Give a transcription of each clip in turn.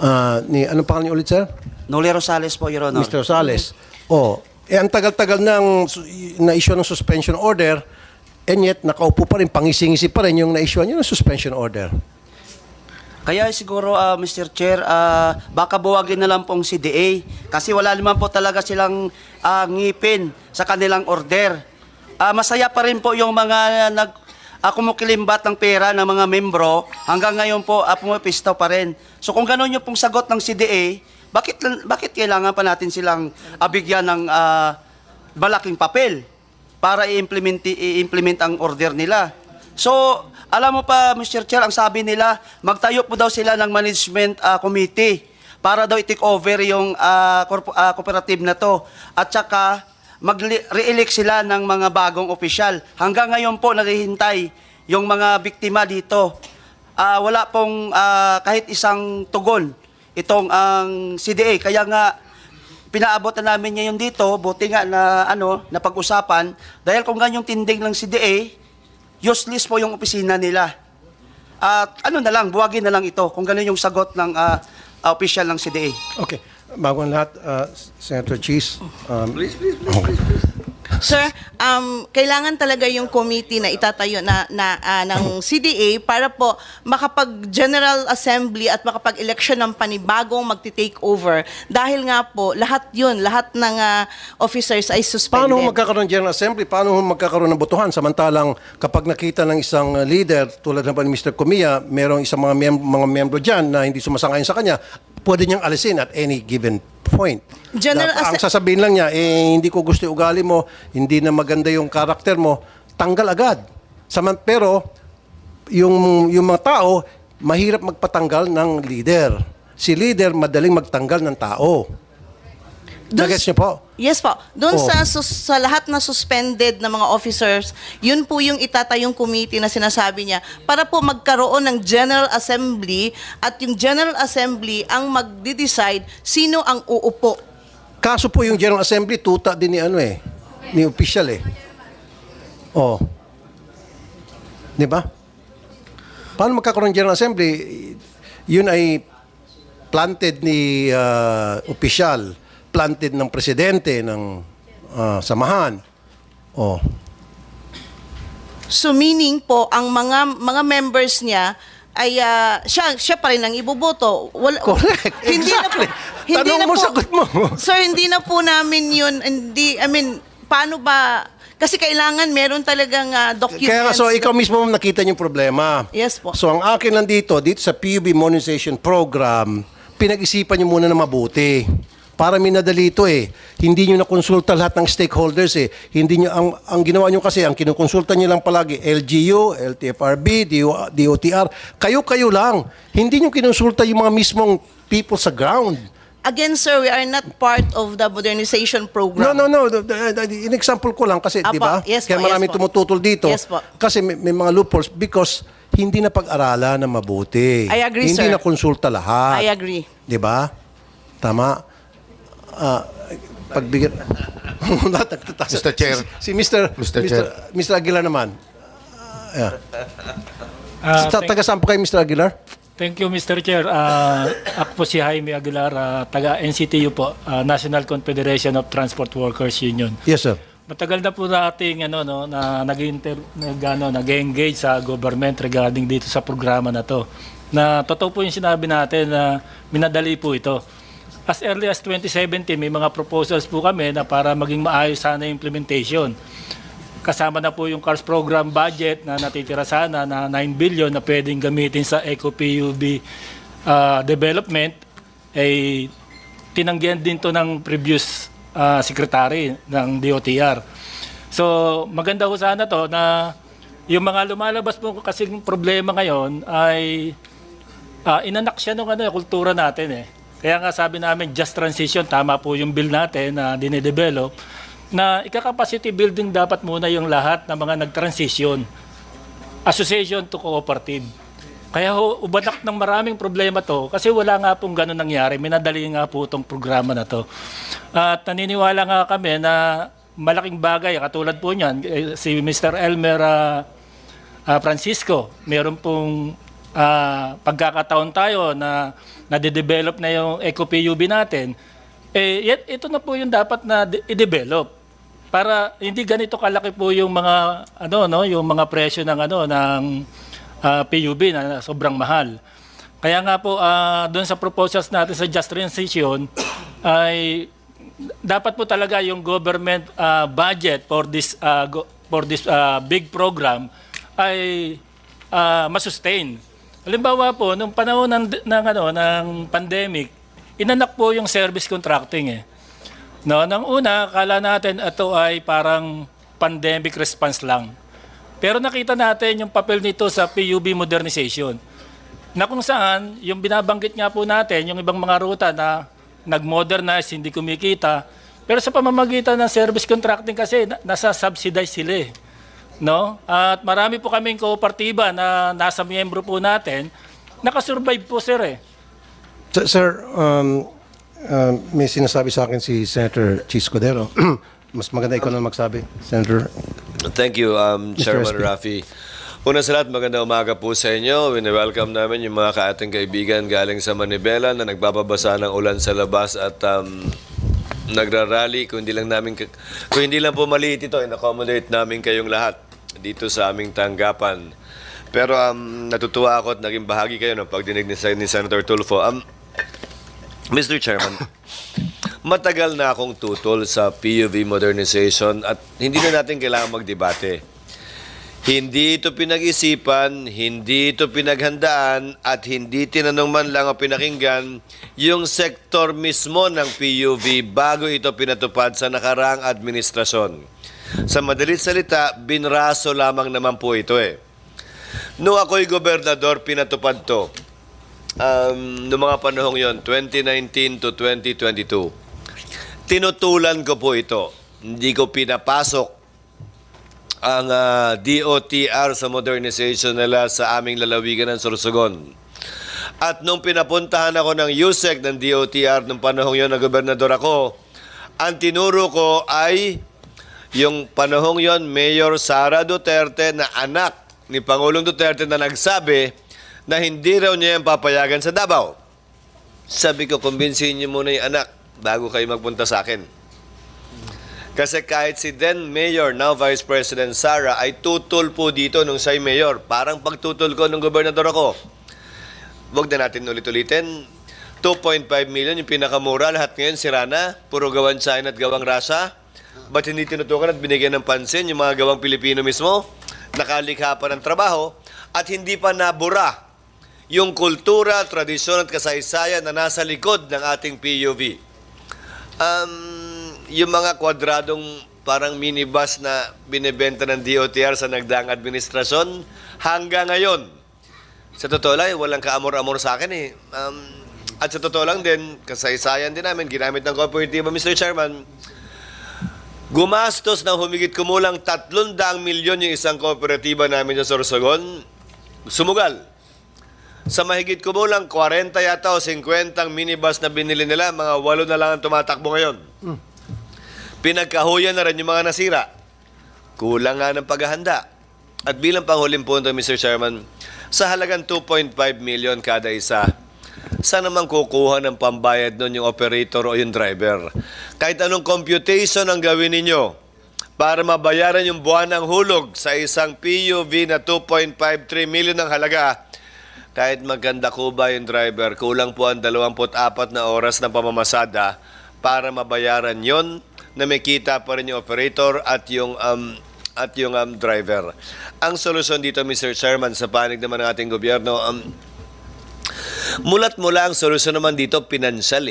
Anong pangalan niyo ulit, sir? Noli Rosales po, Your Honor. Mr. Rosales. Ang tagal-tagal na-issue ng suspension order, and yet nakaupo pa rin, pangisingisi pa rin yung na-issue nyo ng suspension order. Kaya siguro, Mr. Chair, baka buwagin na lang pong CDA kasi wala naman po talaga silang ngipin sa kanilang order. Masaya pa rin po yung mga kumukilimbat ng pera ng mga membro. Hanggang ngayon po, pumapistaw pa rin. So kung gano'n yung pong sagot ng CDA, bakit kailangan pa natin silang bigyan ng malaking papel para i-implement ang order nila? So, alam mo pa, Mr. Chair, ang sabi nila, magtayo po daw sila ng management committee para daw i-take over yung cooperative na to. At saka, mag-re-elect sila ng mga bagong opisyal. Hanggang ngayon po, naghihintay yung mga biktima dito. Wala pong kahit isang tugon itong ang CDA. Kaya nga, pinaabot na namin ngayon dito, buti nga na napag-usapan, dahil kung ganyong tindig ng CDA, useless po yung opisina nila. Na lang, buwagin na lang ito kung gano'n yung sagot ng official ng CDA. Okay. Bago ang lahat, Senator Cheese. Please. Sir, kailangan talaga yung committee na itatayo ng CDA para po makapag-General Assembly at makapag-election ng panibagong magti-take over. Dahil nga po, lahat ng officers ay suspended. Paano magkakaroon ng General Assembly? Paano magkakaroon ng botohan? Samantalang kapag nakita ng isang leader, tulad ng ni Mr. Comia, merong isang mga membro dyan na hindi sumasang-ayon sa kanya, pwede niyang alisin at any given point. Ang sasabihin lang niya, hindi ko gusto yung ugali mo, hindi na maganda yung karakter mo, tanggal agad. Pero, yung mga tao, mahirap magpatanggal ng leader. Si leader, madaling magtanggal ng tao. Nagets niyo po? Yes po. Doon sa lahat na suspended na mga officers, yun po yung itatayong committee na sinasabi niya para po magkaroon ng General Assembly at yung General Assembly ang magde-decide sino ang uupo. Kaso po yung General Assembly, tuta din ni official Di ba? Paano magkakaroon ng General Assembly? Yun ay planted ni official, planted ng presidente ng samahan. So meaning po ang mga members niya ay siya pa rin ang iboboto. Correct. Exactly. Tanong mo, sagot mo. Sir, hindi na po namin yun, paano ba, kasi kailangan meron talagang documents. Kaya so ikaw mismo nakita niyo yung problema. Yes po. So ang akin lang dito sa PUB Monetization Program, pinag-isipan niyo muna na mabuti. Para minadali ito Hindi nyo nakonsulta lahat ng stakeholders Hindi nyo, ang ginawa nyo kasi, ang kinukonsulta nyo lang palagi, LGU, LTFRB, DOTR, kayo-kayo lang. Hindi nyo kinonsulta yung mga mismong people sa ground. Again, sir, we are not part of the modernization program. No. In example ko lang kasi, di ba? Yes Kaya po, maraming tumututol dito. Yes po. Kasi may mga loopholes because hindi na pag-aralan na mabuti. I agree, hindi sir. na konsulta lahat. I agree. Di ba? Tama? Pagbigyan Mr. Chair. Si Mr. Aguilar naman. Taga-saan po kayo, Mr. Aguilar? Thank you, Mr. Chair. Ako po si Jaime Aguilar, taga-NCTU po, National Confederation of Transport Workers Union. Yes, sir. Matagal na po nating na nag-engage sa government regarding dito sa programa na to. Na totoo po yung sinabi natin na minadali po ito. As early as 2017, may mga proposals po kami na para maging maayos sana yung implementation. Kasama na po yung CARS program budget na natitira sana na 9 billion na pwedeng gamitin sa EcoPUB development. Tinanggihan din to ng previous secretary ng DOTR. So maganda ko sana to na yung mga lumalabas po kasi problema ngayon ay inanak siya ng kultura natin Kaya nga sabi namin, just transition, tama po yung bill natin na dinedevelop, na ika-capacity building dapat muna yung lahat ng mga nag-transition. Association to cooperative. Kaya ubanak ng maraming problema to kasi wala nga pong gano'n nangyari. Minadali nga po itong programa na to. At naniniwala nga kami na malaking bagay, katulad po niyan, si Mr. Elmer Francisco, meron pong pagkakataon tayo na nade-develop na yung eco-PUV natin, ito na po yung dapat na i-develop para hindi ganito kalaki po yung mga yung mga presyo ng PUV na sobrang mahal. Kaya nga po doon sa proposals natin sa Just Transition ay dapat po talaga yung government budget for this big program ay masustain. Halimbawa po nung panahon ng pandemic, inanak po yung service contracting No, nang una, akala natin ito ay parang pandemic response lang. Pero nakita natin yung papel nito sa PUV modernization. Na kung saan, yung binabanggit nga po natin, yung ibang mga ruta na nag-modernize, hindi kumikita. Pero sa pamamagitan ng service contracting kasi, nasa-subsidize sila No? At marami po kaming kooperatiba na nasa miyembro po natin, nakasurvive po sir Sir, may sinasabi sa akin si Senator Chis Cordero. Mas maganda ikaw na magsabi, Senator. Thank you, Chairman SP. Rafi. Una sa lahat, magandang umaga po sa inyo. Wini-welcome namin yung mga kaating kaibigan galing sa Manibela na nagbababasa ng ulan sa labas at nagrarally. Kung hindi lang po maliit ito, in-accommodate namin kayong lahat dito sa aming tanggapan. Pero natutuwa ako at naging bahagi kayo ng pagdinig ni Senator Tulfo. Mr. Chairman, matagal na akong tutol sa PUV modernization at hindi na natin kailangan magdebate. Hindi ito pinag-isipan, hindi ito pinaghandaan at hindi tinanong man lang o pinakinggan yung sektor mismo ng PUV bago ito pinatupad sa nakaraang administrasyon. Sa madalit salita, binraso lamang naman po ito Noong ako'y gobernador, pinatupad to. Noong mga panahong yon, 2019 to 2022. Tinutulan ko po ito. Hindi ko pinapasok ang DOTR sa modernization nila sa aming lalawigan ng Sorsogon. At nung pinapuntahan ako ng USEC ng DOTR nung panahong yon na gobernador ako, ang tinuro ko ay yung panahong yon, Mayor Sara Duterte na anak ni Pangulong Duterte na nagsabi na hindi raw niya yung papayagan sa Davao. Sabi ko, kumbinsihin niyo muna yung anak bago kayo magpunta sa akin. Kasi kahit si then Mayor, now Vice President Sara, ay tutol po dito nung siya'y Mayor. Parang pagtutol ko nung gobernador ako. Huwag na natin ulit-ulitin. 2.5 million yung pinakamura. Lahat ngayon sira na. Puro gawang China at gawang Russia. Ba't hindi tinutukan at binigyan ng pansin yung mga gawang Pilipino mismo? Nakalikha pa ng trabaho at hindi pa nabura yung kultura, tradisyon at kasaysayan na nasa likod ng ating PUV. Yung mga kwadradong parang minibus na binibenta ng DOTR sa nagdaang administrasyon, hanggang ngayon, sa totoo lang, walang kaamor-amor sa akin at sa totoo lang din, kasaysayan din namin, ginamit ng kooperatiba, Mr. Chairman, gumastos ng humigit kumulang 300 milyon yung isang kooperatiba namin sa Sorsogon, sumugal. Sa mahigit kumulang 40 yata o 50 minibus na binili nila, mga 8 na lang ang tumatakbo ngayon. Pinagkahuyan na rin yung mga nasira. Kulang nga ng paghahanda. At bilang panghuling punto, Mr. Chairman, sa halagang 2.5 million kada isa, saan naman kukuha ng pambayad nun yung operator o yung driver? Kahit anong computation ang gawin ninyo para mabayaran yung buwan ng hulog sa isang PUV na 2.53 million ang halaga, kahit maganda ko ba yung driver, kulang po ang 24 na oras ng pamamasada para mabayaran yon na may kita pa rin yung operator at yung driver. Ang solusyon dito, Mr. Chairman, sa panig naman ng ating gobyerno, mulat mula ang solusyon naman dito, pinansyal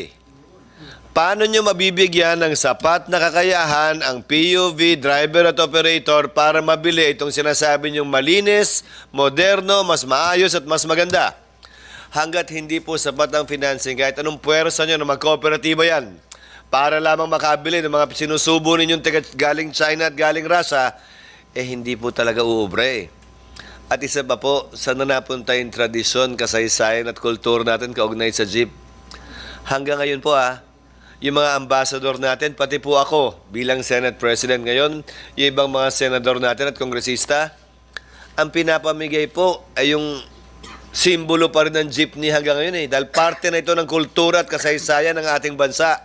Paano nyo mabibigyan ng sapat na kakayahan ang PUV, driver at operator para mabili itong sinasabi nyong malinis, moderno, mas maayos at mas maganda? Hanggat hindi po sapat ang financing, kahit anong puwersa nyo na magkooperatiba yan, para lamang makabili ng mga sinusubo ninyong galing China at galing Russia, hindi po talaga uubre. At isa pa po, saan na napunta yung tradisyon, kasaysayan at kultura natin kaugnay sa jeep? Hanggang ngayon po yung mga ambassador natin, pati po ako bilang Senate President ngayon, yung ibang mga senador natin at kongresista, ang pinapamigay po ay yung Simbolo pa rin ng jeepney hanggang ngayon dahil parte na ito ng kultura at kasaysayan ng ating bansa.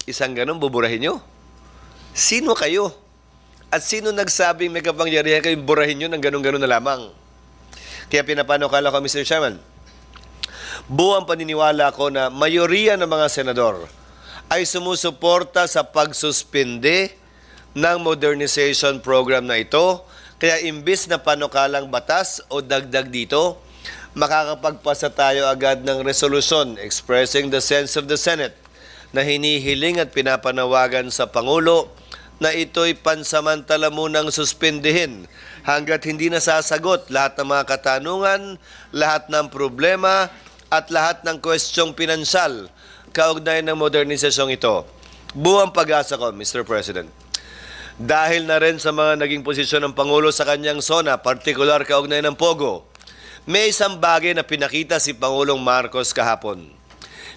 Isang ganun, buburahin nyo? Sino kayo? At sino nagsabing may kapangyarihan kayong burahin nyo ng ganun-ganun na lamang? Kaya pinapanukala ko, Mr. Chairman, buwang paniniwala ko na mayoriya ng mga senador ay sumusuporta sa pagsuspinde ng modernization program na ito. Kaya imbis na panukalang batas o dagdag dito, makakapagpasa tayo agad ng resolusyon expressing the sense of the Senate na hinihiling at pinapanawagan sa Pangulo na ito'y pansamantala munang suspindihin hanggat hindi nasasagot lahat ng mga katanungan, lahat ng problema at lahat ng kwestyong pinansyal kaugnay ng modernisasyong ito. Buwang pag-asa ko, Mr. President. Dahil na rin sa mga naging posisyon ng Pangulo sa kanyang zona, partikular kaugnay ng Pogo, may isang bagay na pinakita si Pangulong Marcos kahapon.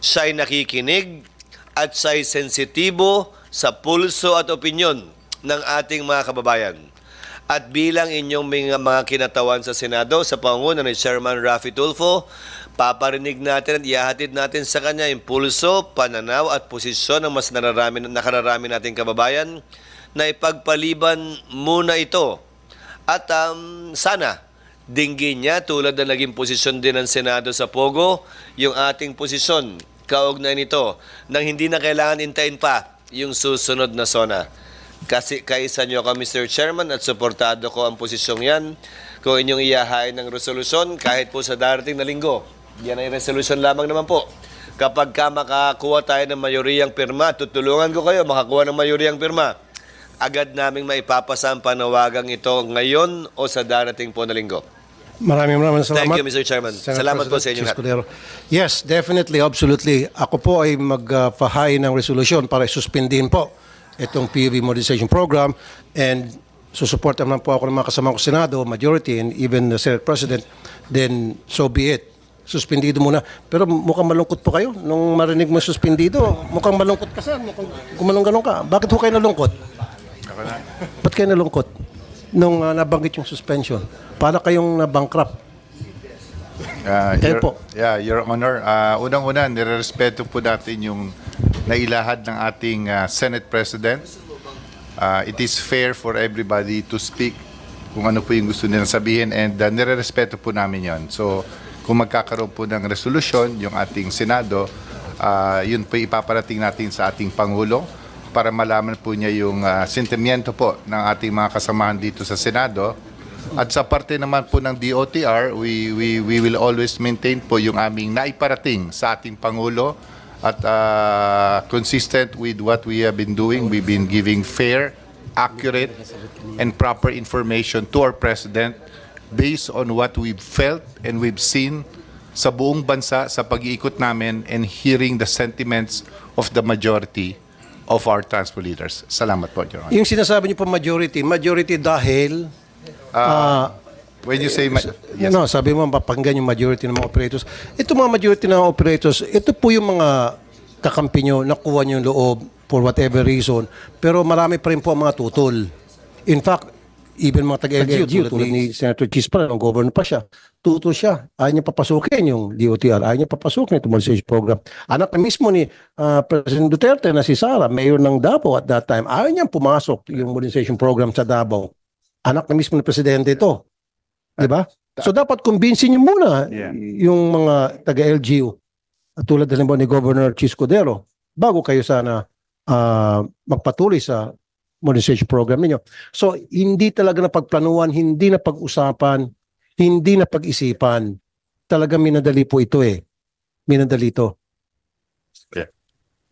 Siya'y nakikinig at siya'y sensitibo sa pulso at opinyon ng ating mga kababayan. At bilang inyong mga kinatawan sa Senado, sa pangunguna ni Chairman Raffy Tulfo, paparinig natin at ihahatid natin sa kanya yung pulso, pananaw at posisyon ng mas nakararami nating kababayan na ipagpaliban muna ito. At sana dinggin niya tulad na naging posisyon din ng Senado sa Pogo, yung ating posisyon kaugnay nito nang hindi na kailangan intayin pa yung susunod na zona. Kasi kaisa niyo ka, Mr. Chairman, at suportado ko ang posisyong yan kung inyong iyahain ng resolusyon kahit po sa darating na linggo. Yan ay resolusyon lamang naman po. Kapag makakuha tayo ng mayoriyang pirma, tutulungan ko kayo makakuha ng mayoriyang pirma. Agad naming maipapasa ang panawagang ito ngayon o sa darating po na linggo. Maraming salamat. Thank you, Mr. Chairman. Salamat po sa inyong lahat. Yes, definitely, absolutely. Ako po ay magpahain ng resolusyon para suspindihin po itong PUV Modernization Program, and susuportan naman po ako ng mga kasama ko sa Senado, majority, and even the Senate President, then so be it. Suspendido muna. Pero mukhang malungkot po kayo nung marinig mo suspendido. Mukhang malungkot ka, sir. Mukhang gumanong-ganong ka. Bakit po kayo nalungkot? Ba't kayo nalungkot nung nabanggit yung suspension? Para kayong na-bankrupt. Your Honor, unang-una, nirerespeto po natin yung nailahad ng ating Senate President. It is fair for everybody to speak kung ano po yung gusto nilang sabihin, and nirerespeto po namin yon. So, kung magkakaroon po ng resolusyon yung ating Senado, yun po ipaparating natin sa ating Pangulo para malaman po niya yung sentimiento po ng ating mga kasamahan dito sa Senado. At sa parte naman po ng DOTR, we will always maintain po yung aming naiparating sa ating Pangulo at consistent with what we have been doing. We've been giving fair, accurate, and proper information to our President based on what we've felt and we've seen sa buong bansa sa pag-iikot namin and hearing the sentiments of the majority of our transport leaders. Salamat po, Your Honor. Yung sinasabi niyo po majority dahil When you say... yes. no, sabi mo mapapakinggan yung majority ng mga operators. Ito mga majority ng mga operators, ito po yung mga kakampi nyo, nakuha nyo yung loob for whatever reason, pero marami pa rin po ang mga tutol. In fact, even mga taga-LGU, tulad ni Senator Chis pa, nung governor pa siya, tutol siya. Ayaw niya papasukin yung DOTR, ayaw niya papasukin yung modernization program. Anak na mismo ni President Duterte na si Sara, mayor ng Davao at that time, ayaw niya pumasok yung modernization program sa Davao. Anak na mismo ni Presidente ito. Diba? So dapat kumbinsin niyo muna yung mga taga-LGU tulad na ni Governor Chis Cordero bago kayo sana magpatuloy sa modernization program ninyo. So hindi talaga napagplanuhan, hindi na pag-usapan, hindi na pag-isipan. Talaga minadali po ito eh. Minadali ito.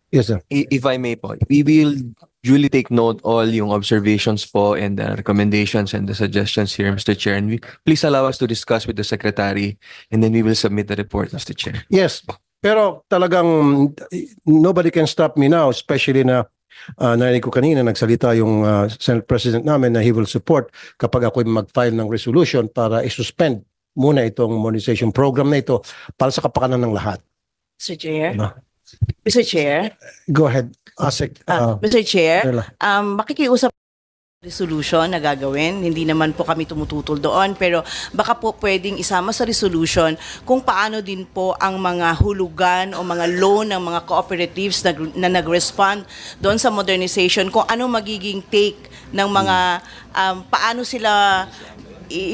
Yes, sir. If I may po, we will duly take note all yung observations po and the recommendations and the suggestions here, Mr. Chair. And please allow us to discuss with the Secretary and then we will submit the report, Mr. Chair. Yes. Pero talagang nobody can stop me now, especially na narinig ko kanina, nagsalita yung Senate President namin na he will support kapag ako mag-file ng resolution para i-suspend muna itong modernization program na ito para sa kapakanan ng lahat. Mr. Chair? No? Mr. Chair? Go ahead, Asik. Mr. Chair, Nela. makikiusap resolution na gagawin. Hindi naman po kami tumututol doon, pero baka po pwedeng isama sa resolution kung paano din po ang mga hulugan o mga loan ng mga cooperatives na nag-respond doon sa modernization, kung ano magiging take ng mga, paano sila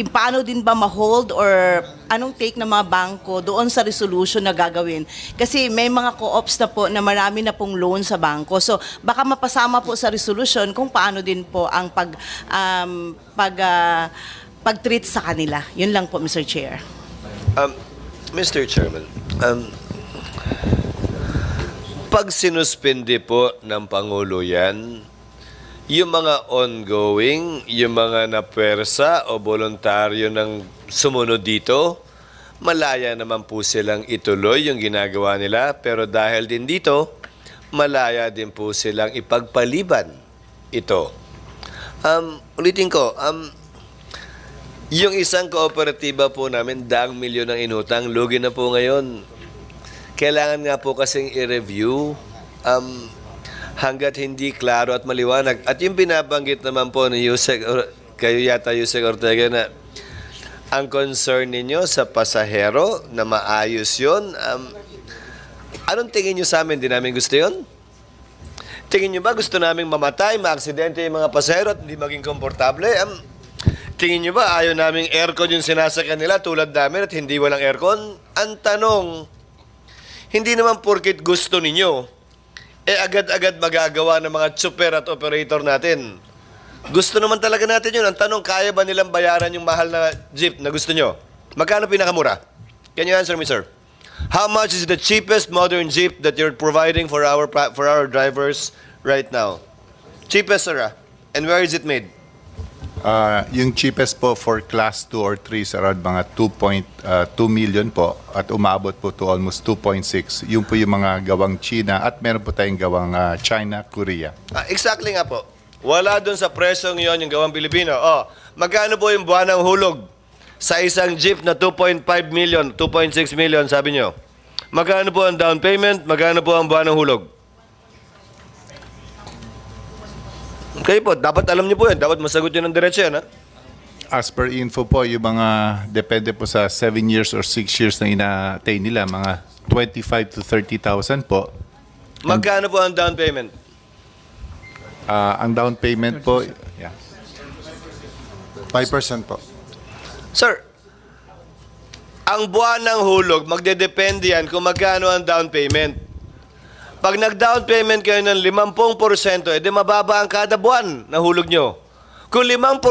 paano din ba ma-hold or anong take ng mga bangko doon sa resolution na gagawin. Kasi may mga co-ops na po na marami na pong loan sa bangko. So baka mapasama po sa resolution kung paano din po ang pag-treat sa kanila. Yun lang po, Mr. Chair. Mr. Chairman, pag sinuspindi po ng Pangulo yan, yung mga ongoing, yung mga napwersa o voluntaryo ng sumunod dito, malaya naman po silang ituloy yung ginagawa nila. Pero dahil din dito, malaya din po silang ipagpaliban ito. Ulitin ko, yung isang kooperatiba po namin, 100 milyon ang inutang, lugi na po ngayon. Kailangan nga po kasing i-review hanggat hindi klaro at maliwanag. At yung binabanggit naman po ni Yusek, kayo yata Yusek Ortega, na ang concern ninyo sa pasahero na maayos yun, anong tingin nyo sa amin? Di namin gusto yun? Tingin nyo ba gusto namin mamatay, maaksidente yung mga pasahero at hindi maging komportable? Tingin nyo ba ayaw naming aircon yung sinasakyan nila tulad namin at hindi walang aircon? Ang tanong, hindi naman porkit gusto ninyo, agad-agad magagawa ng mga super at operator natin. Gusto naman talaga natin yun. Ang tanong, kaya ba nilang bayaran yung mahal na jeep na gusto nyo? Magkano pinakamura? Can you answer me, sir? How much is the cheapest modern jeep that you're providing for our drivers right now? Cheapest, sir, and where is it made? Yung cheapest po for class 2 or 3 is around mga 2.2 million po at umabot po to almost 2.6. Yung po yung mga gawang China at meron po tayong gawang China, Korea. Exactly nga po. Wala dun sa presyong yon yung gawang Pilipino. Magkano po yung buwan ng hulog sa isang jeep na 2.5 million, 2.6 million, sabi nyo? Magkano po ang down payment? Magkano po ang buwan ng hulog? Kayo po, dapat alam niyo po yan. Dapat masagot nyo ng diretso yan, ha? As per info po, yung mga depende po sa 7 years or 6 years na ina-attain nila, mga 25 to 30,000 po. Magkano po ang down payment? Ang down payment po, 5% po. Sir, ang buwan ng hulog, magdedepende yan kung magkano ang down payment. Pag nag-down payment kayo ng 50%, edi mababa ang kada buwan na hulog nyo. Kung 5%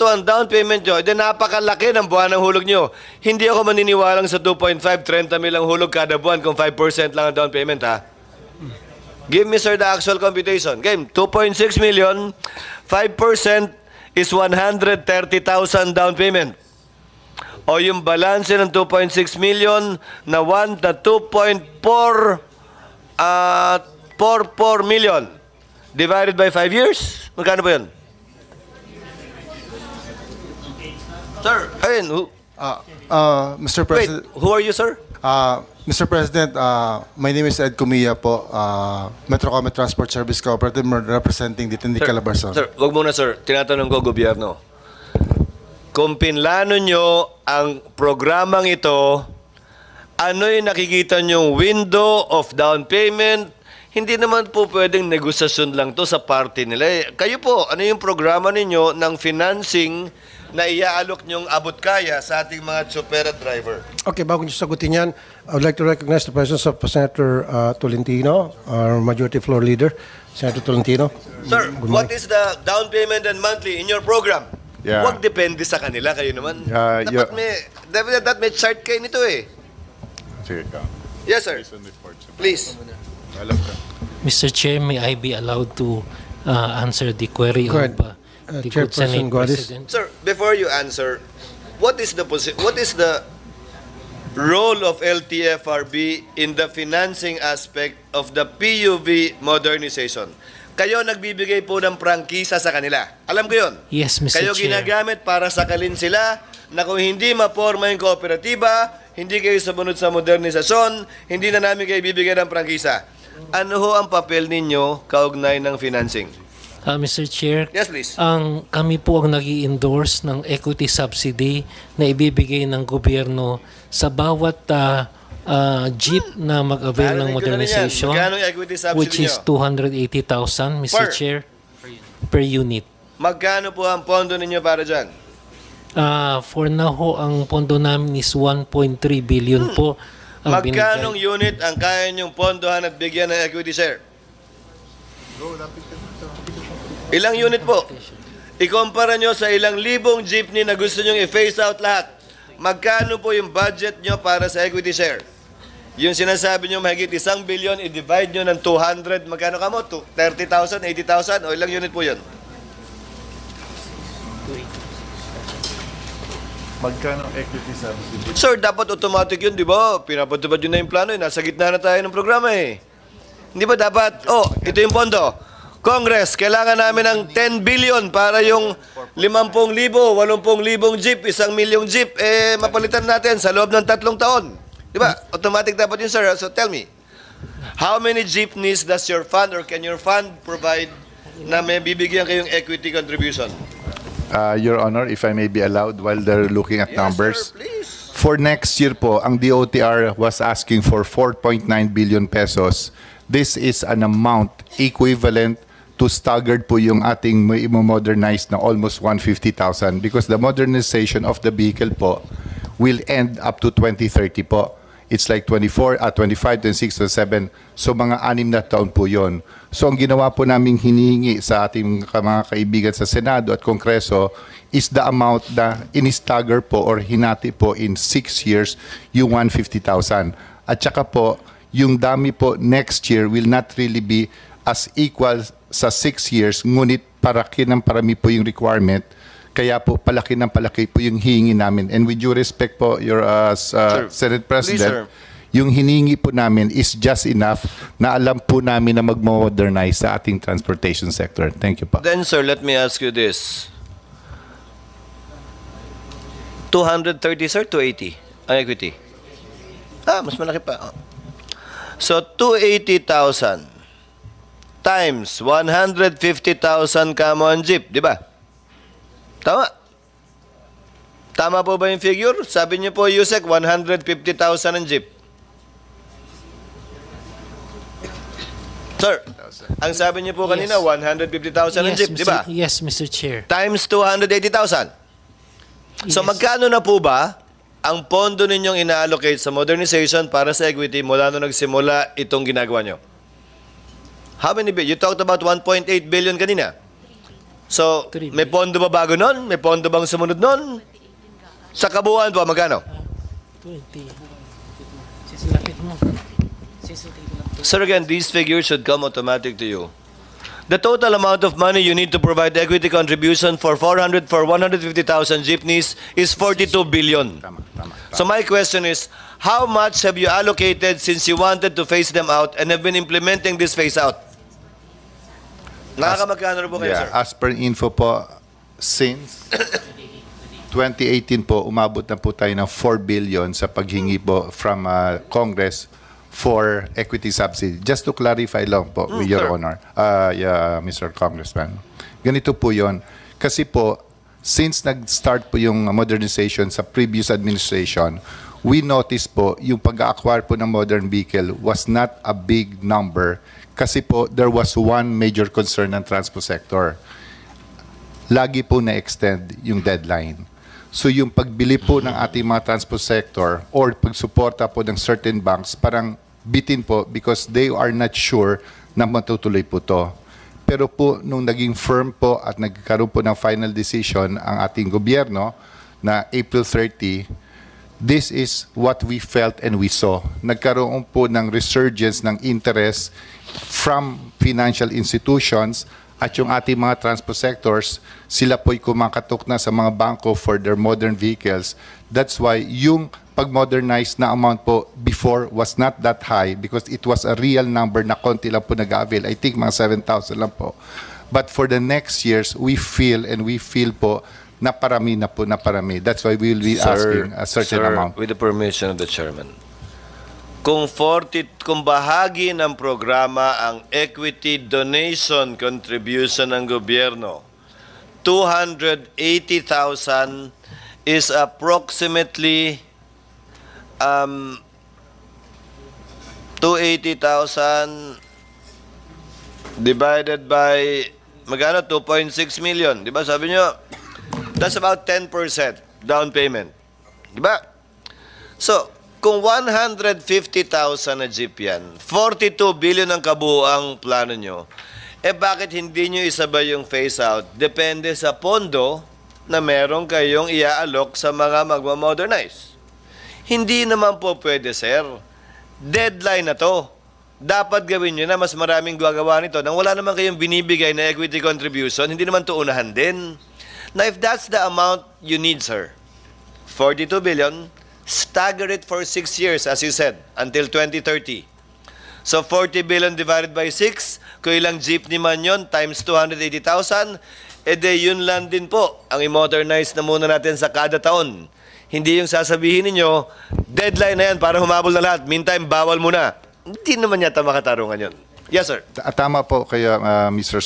ang down payment nyo, edi napakalaki ng buwan ng hulog nyo. Hindi ako maniniwalang sa 2.5, 30 mil ang hulog kada buwan kung 5% lang ang down payment, ha? Give me, sir, the actual computation. Game, 2.6 million, 5% is 130,000 down payment. O yung balance ng 2.6 million na 2.4 4 million divided by 5 years. Magkano ba yun? Sir, ayun. Mr. President, Wait, who are you, sir? Mr. President, my name is Ed Cumilla po, Metrocomet Transport Service Cooperative representing Ditindi Calabarzon. Sir, wag muna, sir. Tinatanong ko, gobyerno. Kung pinlano nyo ang programang ito, ano yung nakikita nyong window of down payment? Hindi naman po pwedeng negosasyon lang to sa party nila. Kayo po, ano yung programa ninyo ng financing na iaalok nyong abot kaya sa ating mga chopper at driver? Okay, bago niyo sagutin yan, I would like to recognize the presence of Senator Tolentino, our Majority Floor Leader, Senator Tolentino. Sir, Good what morning. is the down payment and monthly in your program? Yeah. Huwag depende sa kanila, kayo naman. Yeah, Dapat may chart kayo nito eh. Sige ka. Yes, sir. Please. Alam ka. Mr. Chair, may I be allowed to answer the query Go of ahead. the good Chairperson Senate Guadis. President? Sir, before you answer, what is the role of LTFRB in the financing aspect of the PUV modernization? Kayo nagbibigay po ng prangkisa sa kanila. Alam ko yun. Yes, Mr. Kayo Chair. ginagamit para sakalin sila na kung hindi maporma yung kooperatiba, hindi kayo sumunod sa modernisasyon, hindi na namin kayo bibigyan ng prangkisa. Ano ho ang papel ninyo kaugnay ng financing? Mr. Chair, Yes, please. kami po ang nag-i-endorse ng equity subsidy na ibibigay ng gobyerno sa bawat jeep na mag-avail ng Narinig ko na rin yan. modernization, Magkano yung equity subsidy which is nyo? 280,000, Mr. Per? Chair, per unit. Magkano po ang pondo ninyo para dyan? For now ho, ang pondo namin is 1.3 billion po. Ang Magkanong binigay. unit ang kaya nyong pondohan at bigyan ng equity share? Ilang unit po? Ikumpara nyo sa ilang libong jeepney na gusto nyong i-phase out lahat. Magkano po yung budget nyo para sa equity share? Yung sinasabi nyo mahigit 1 billion, i-divide nyo ng 200, magkano ka mo? 30,000, 80,000, o ilang unit po yun? Magkano equity subsidy? Sir, dapat automatic yun, di ba? Pinapatupad yun na yung plano, nasa gitna na tayo ng programa eh. Hindi ba dapat? Oh, ito yung pondo. Congress, kailangan namin ng 10 billion para yung 50,000, 80,000 jeep, 1 milyong jeep, mapalitan natin sa loob ng 3 taon. Di ba? Automatic dapat yun, sir. So tell me, how many jeepneys does your fund or can your fund provide na may bibigyan kayong equity contribution? Your Honor, if I may be allowed while they're looking at numbers. Sir, please. For next year po, ang DOTR was asking for 4.9 billion pesos. This is an amount equivalent to staggered po yung ating i-modernize na almost 150,000 because the modernization of the vehicle po will end up to 2030 po. It's like 25, 26, 27. So mga 6 na taon po yon. So ang ginawa po naming hinihingi sa ating mga kaibigan sa Senado at Kongreso is the amount na in-stagger po or hinati po in 6 years yung 150,000. At saka po, yung dami po next year will not really be as equal sa 6 years, ngunit parami po yung requirement. Kaya po palaki po yung hihingi namin. And with due respect po, your Senate President, yung hiningi po namin is just enough na alam po namin na mag-modernize sa ating transportation sector. Thank you po. Then, sir, let me ask you this. 230, sir, 280 ang equity. Mas malaki pa. So, 280,000 times 150,000 kamo ang jeep, di ba? Tama. Tama po ba yung figure? Sabi niyo po, Yusek, 150,000 ang jeep. Sir, ang sabi niyo po kanina, 150,000 ang jeep, di ba? Yes, Mr. Chair. Times 280,000. So Yes. magkano na po ba ang pondo ninyong ina-allocate sa modernization para sa equity mula nung nagsimula itong ginagawa nyo? How many billion? You talked about 1.8 billion kanina. So, 3 may pondo ba bago nun? May pondo bang sumunod nun? Sa kabuuan po, magkano? 20. Lapit mo. Sir, again, these figures should come automatic to you. The total amount of money you need to provide equity contribution for 150,000 jeepneys is 42 billion. So my question is, how much have you allocated since you wanted to phase them out and have been implementing this phase out? Nakakamagkano po kayo, sir? As per info po, since 2018 po, umabot na po tayo ng 4 billion sa paghingi po from Congress for equity subsidy. Just to clarify lang po, with Your sir. Honor, Mr. Congressman. Ganito po yon. Kasi po, since nag-start po yung modernization sa previous administration, we noticed po yung pag-acquire po ng modern vehicle was not a big number kasi po there was one major concern ng transport sector. Lagi po na-extend yung deadline. So yung pagbili po ng ating mga transport sector or pagsuporta po ng certain banks, parang bitin po because they are not sure na matutuloy po to. Pero po nung naging firm po at nagkaroon po ng final decision ang ating gobyerno na April 30, this is what we felt and we saw. Nagkaroon po ng resurgence ng interest from financial institutions at yung ating mga transport sectors, sila po'y kumakatok na sa mga bangko for their modern vehicles. That's why yung pag-modernize na amount po before was not that high because it was a real number na konti lang po nag-avail. I think mga 7,000 lang po. But for the next years, we feel po na parami na po na parami. That's why we will be asking a certain amount. With the permission of the chairman, kung bahagi ng programa ang equity donation contribution ng gobyerno, 280,000 is approximately 280,000 divided by magkano? 2.6 million. Di ba? Sabi nyo, that's about 10% down payment. Di ba? So, kung 150,000 na jeep yan, 42 billion ang kabuuang plano nyo, bakit hindi nyo isabay yung phase out? Depende sa pondo na meron kayong iaalok sa mga magmamodernize. Hindi naman po pwede, sir. Deadline na to. Dapat gawin nyo na mas maraming gagawa nito nang wala naman kayong binibigay na equity contribution, hindi naman to unahan din. Now, if that's the amount you need, sir, 42 billion, stagger it for 6 years, as you said, until 2030. So, 40 billion divided by 6, kung ilang jeepney man yun, times 280,000, yun lang din po ang i-modernize na muna natin sa kada taon. Hindi yung sasabihin ninyo, deadline na yan para humabol na lahat. Meantime, bawal muna. Hindi naman yata makatarungan yun. Yes, sir. Tama po kayo, Mr.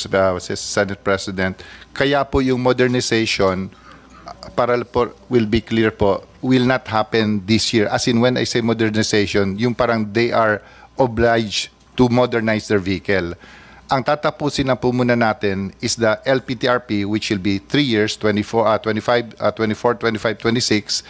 Senate President. Kaya po yung modernization, para po, will be clear po, will not happen this year. As in, when I say modernization, yung parang they are obliged to modernize their vehicle. Ang tatapusin na po muna natin is the LPTRP, which will be 3 years, 24, 25, 26.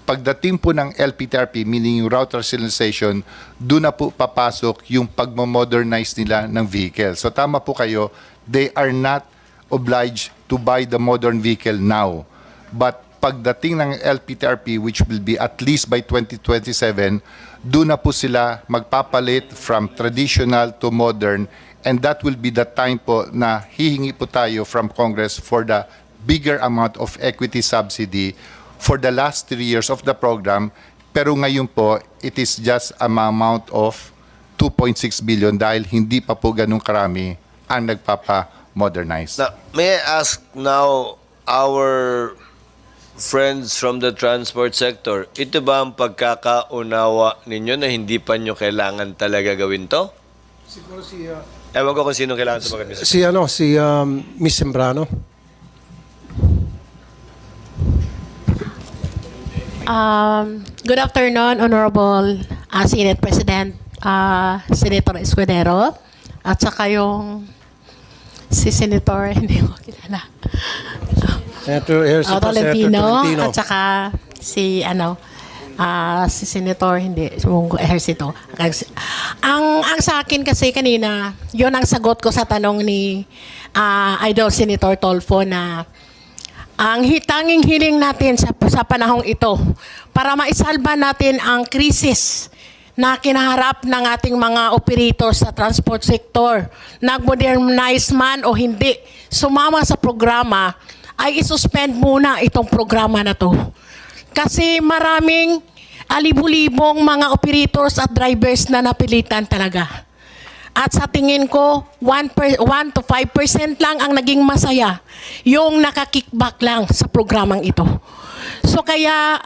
Pagdating po ng LPTRP, meaning yung route rationalization, doon na po papasok yung pagmamodernize nila ng vehicle. So tama po kayo, they are not obliged to buy the modern vehicle now. But pagdating ng LPTRP, which will be at least by 2027, doon na po sila magpapalit from traditional to modern, and that will be the time po na hihingi po tayo from Congress for the bigger amount of equity subsidy for the last 3 years of the program. Pero ngayon po, it is just an amount of 2.6 billion dahil hindi pa po ganun karami ang nagpapa-modernize. Now, may I ask now our friends from the transport sector, ito ba ang pagkakaunawa ninyo na hindi pa nyo kailangan talaga gawin to? Siguro Ewan ko kung sino kailangan sa mga si Miss Sembrano. Good afternoon, Honorable Senate President Senator Escudero, at saka yung si Senator, hindi ko kilala, Senator Tolentino, at saka si si Senator, hindi, Ejercito. Ang sa akin kasi kanina, yun ang sagot ko sa tanong ni Idol Senator Tolfo na ang tanging hiling natin sa panahong ito para maisalba natin ang krisis na kinaharap ng ating mga operators sa transport sector, nag-modernize man o hindi, sumama sa programa, ay isuspend muna itong programa na to. Kasi maraming alibu-libong mga operators at drivers na napilitan talaga. At sa tingin ko, 1 to 5% lang ang naging masaya, yung nakakickback lang sa programang ito. So kaya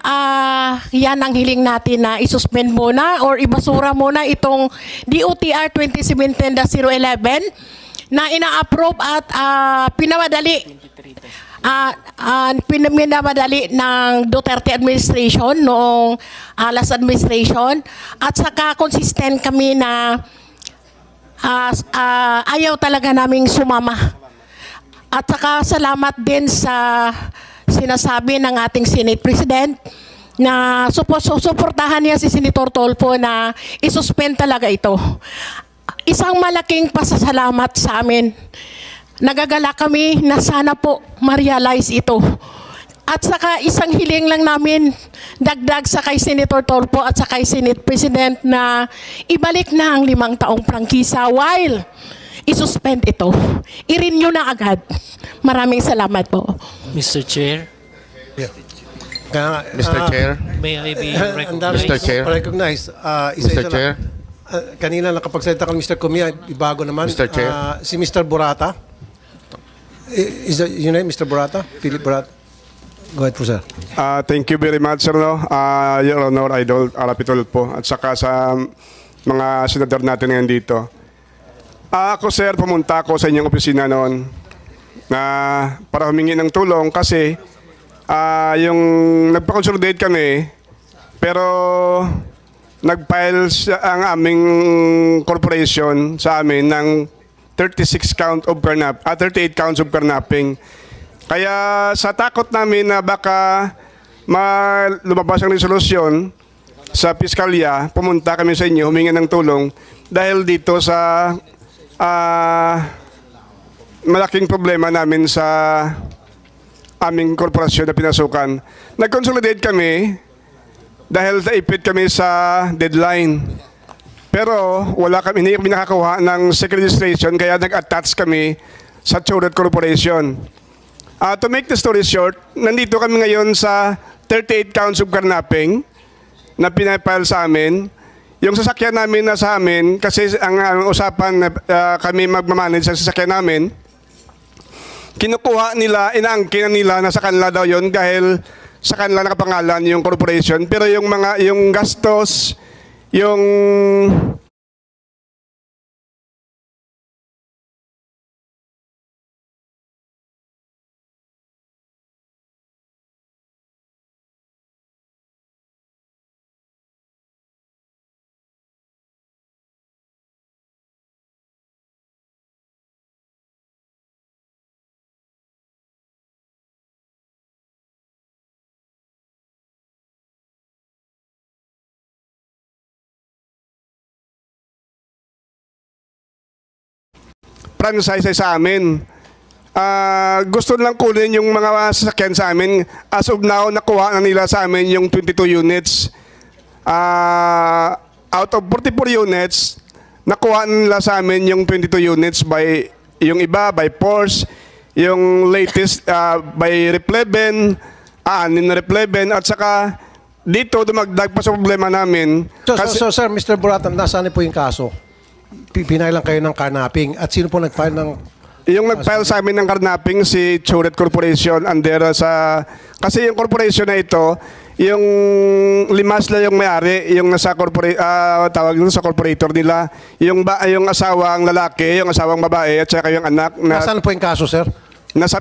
yan ang hiling natin na isuspend muna or ibasura muna itong DOTR 2017-011 na ina-approve at pinamadali ng Duterte administration noong last administration, at saka consistent kami na ayaw talaga naming sumama. At saka salamat din sa sinasabi ng ating Senate President na suportahan niya si Senator Tolfo na isuspend talaga ito. Isang malaking pasasalamat sa amin. Nagagala kami na sana po ma-realize ito. At saka isang hiling lang namin dagdag sa kay Senator Tolfo at sa kay Senate President na ibalik na ang 5 taong prangkisa while isuspend ito. I-renew na agad. Maraming salamat po. Mr. Chair, Mr. Chair. may I be Mr. recognized? Chair. Recognize. Mr. Chair. Kanina nakapagsalita ka, Mr. Kumia, ibago naman. Mr. Chair. Si Mr. Burata. Is that your name, Mr. Burata? Philip Burata? Go ahead po, sir. Thank you very much, sir. No? Your Honor, Idol Arapitol po. At saka sa mga senador natin ngayon dito. Ako, sir, pumunta ako sa inyong opisina noon na para humingi ng tulong kasi yung nagpa-consolidate kami pero nag-file ang aming corporation sa amin ng 38 counts of carnapping. Kaya sa takot namin na baka lumabas ang resolusyon sa piskalya, pumunta kami sa inyo, humingi ng tulong dahil dito sa malaking problema namin sa aming korporasyon na pinasukan. Nag-consolidate kami dahil naipit kami sa deadline. Pero hindi kami nakakuha ng SEC registration kaya nag-attach kami sa Choret Corporation. To make the story short, nandito kami ngayon sa 38 counts of carnapping na pinapile sa amin. Yung sasakyan namin na sa amin, kasi ang usapan na kami magmamanage sa sasakyan namin, kinukuha nila, inaangkin nila na sa kanila daw yun dahil sa kanila nakapangalan yung corporation. Pero yung gastos, yung franchise sa amin. Gusto lang kunin yung mga sasakyan sa amin. As of now, nakuha na nila sa amin yung 22 units. Out of 44 units, nakuha na nila sa amin yung 22 units by yung iba by force, yung latest by Repleven, Repleven, at saka dito dumagdag pa sa problema namin. So, sir, Mr. Buratan, nasaan po yung kaso? Pinailang kayo ng carnapping at sino po nag-file ng... Yung nag-file sa amin ng carnapping si Choret Corporation under sa... Kasi yung corporation na ito, yung limas na yung may-ari, yung nasa tawag nito sa corporator nila, yung asawang lalaki, yung asawang babae, at saka yung anak. Nasaan po yung kaso, sir? Nasa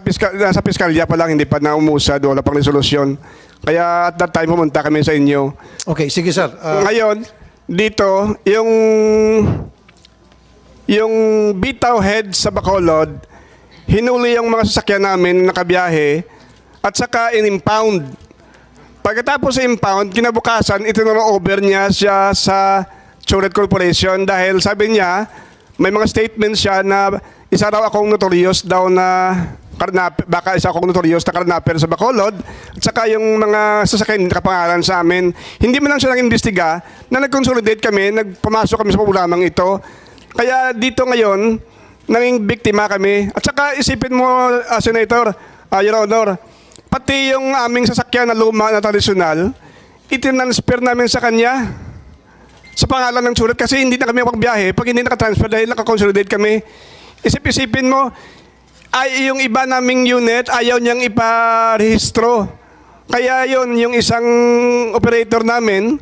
piskalya pa lang, hindi pa naumusad, wala pang resolusyon. Kaya at that time pumunta kami sa inyo. Okay, sige, sir. Ngayon, dito, yung bitaw head sa Bacolod, hinuli yung mga sasakyan namin nakabiyahe at saka in-impound. Pagkatapos sa impound, kinabukasan, itinuro-over niya siya sa Choret Corporation dahil sabi niya, may mga statements siya na isa raw akong notorious daw na baka isa akong notorious na karnaper sa Bacolod at saka yung mga sasakyan nakapangalan sa amin. Hindi man lang siya nag-imbestiga na nag-consolidate kami, nagpamasok kami sa programang ito. Kaya dito ngayon, naging biktima kami. At saka isipin mo, Senator, Your Honor, pati yung aming sasakyan na luma na tradisyonal, itinransfer namin sa kanya sa pangalan ng sulat kasi hindi na kami magbiyahe pag hindi nakatransfer dahil nakakonsolidate kami. Isip-isipin mo, yung iba naming unit, ayaw niyang iparehistro. Kaya yung isang operator namin,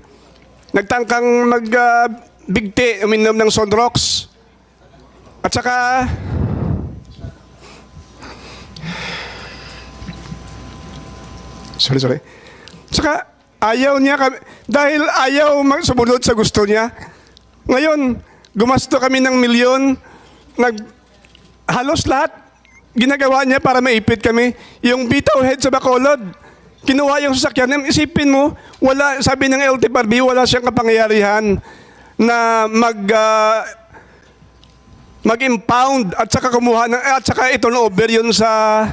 nagtangkang bigti, uminom ng Sonrox. At saka, sorry. Saka, ayaw niya kami, dahil ayaw sumunod sa gusto niya. Ngayon, gumasto kami ng milyon, halos lahat, ginagawa niya para maipit kami. Yung bitaw head sa Bacolod, kinuha yung sasakyan. Isipin mo, sabi ng LTFRB, wala siyang kapangyarihan na mag-impound at saka kumuha at saka i-turnover yun sa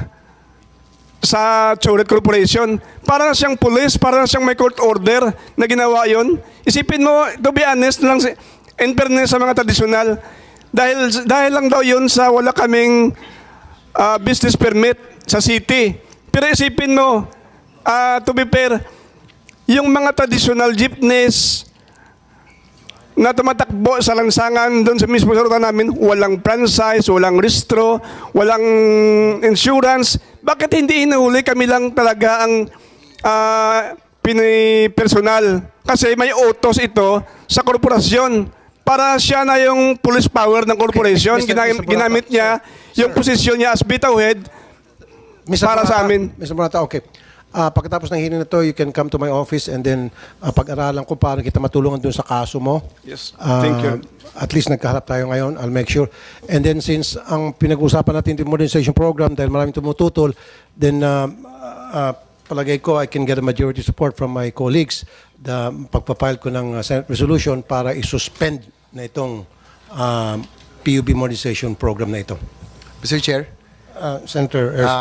Choret Corporation. Para na siyang police, para na siyang may court order na ginawa yun. Isipin mo, to be honest lang, in fairness sa mga tradisyonal, dahil lang daw yun sa wala kaming business permit sa city. Pero isipin mo, to be fair, yung mga traditional jeepneys na tumatakbo sa lansangan doon sa mismo sa ruta namin, walang franchise, walang restro, walang insurance, Bakit hindi inuhuli? Kami lang talaga ang personal. Kasi may utos ito sa korporasyon. Para siya na yung police power ng corporation. Okay, Mr. Ginamit niya yung posisyon niya as bitaw head para sa amin. Mr. Morata, okay. Pagkatapos ng hearing na to, you can come to my office and then pag-aralan ko paano kita matulungan dun sa kaso mo. Yes, thank you. At least nagkaharap tayo ngayon. I'll make sure. And then since ang pinag-usapan natin yung modernization program dahil maraming tumututol, then palagay ko I can get a majority support from my colleagues the pagpapile ko ng Senate resolution para i-suspend na itong PUB modernization program na ito. Mr. Chair? Senator Erskine.